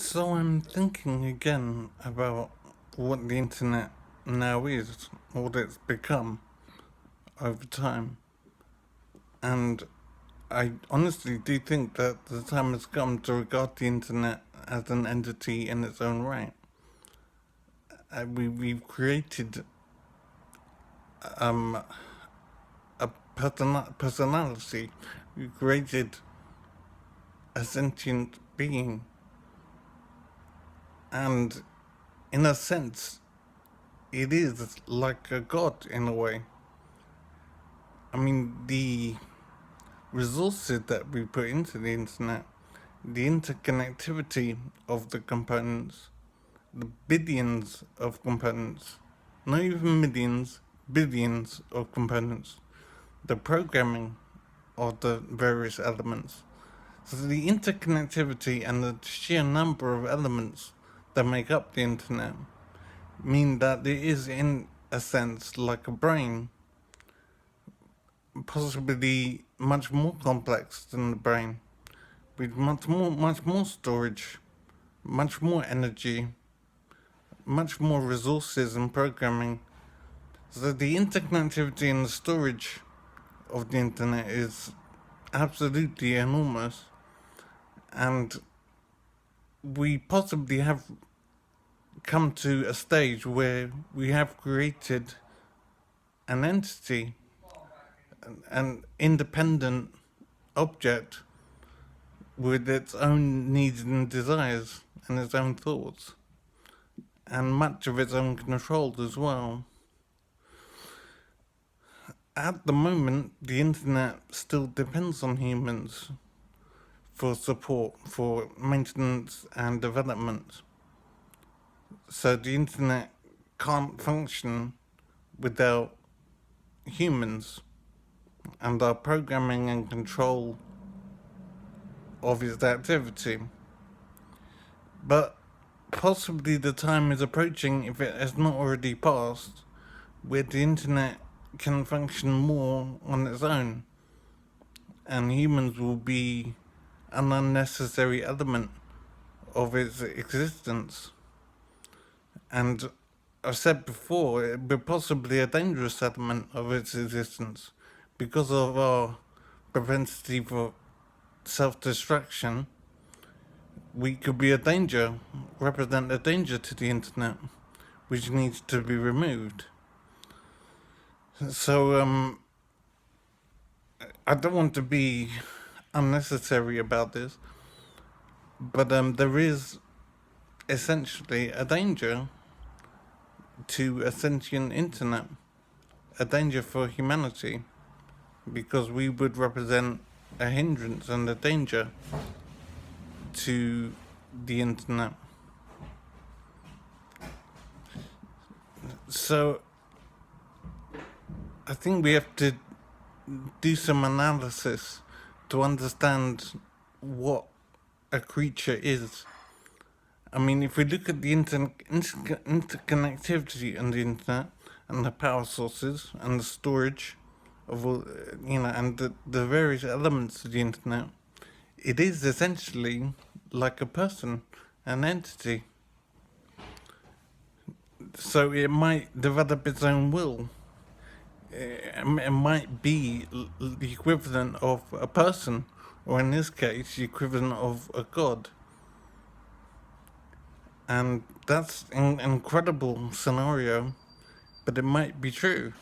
So I'm thinking again about what the internet now is, what it's become over time. And I honestly do think that the time has come to regard the internet as an entity in its own right. We've created um, a personality, we've created a sentient being, and in a sense, it is like a god in a way. I mean, the resources that we put into the internet, the interconnectivity of the components, the billions of components, not even millions, billions of components, the programming of the various elements. So the interconnectivity and the sheer number of elements that make up the internet mean that it is, in a sense, like a brain, possibly much more complex than the brain, with much more storage, much more energy, much more resources and programming. So the interconnectivity and the storage of the internet is absolutely enormous, and we possibly have come to a stage where we have created an entity, an independent object with its own needs and desires and its own thoughts, and much of its own control as well. At the moment, the internet still depends on humans for support, for maintenance and development. So the internet can't function without humans and our programming and control of its activity. But possibly the time is approaching, if it has not already passed, where the internet can function more on its own, and humans will be an unnecessary element of its existence. And I've said before, it would be possibly a dangerous element of its existence because of our propensity for self-destruction. We could be a danger, represent a danger to the internet, which needs to be removed. So, I don't want to be unnecessary about this, but there is essentially a danger to a sentient internet, a danger for humanity, because we would represent a hindrance and a danger to the internet. So I think we have to do some analysis to understand what a creature is. I mean, if we look at the interconnectivity on the internet and the power sources and the storage of all, and the various elements of the internet, it is essentially like a person, an entity. So it might develop its own will. It might be the equivalent of a person, or in this case, the equivalent of a god. And that's an incredible scenario, but it might be true.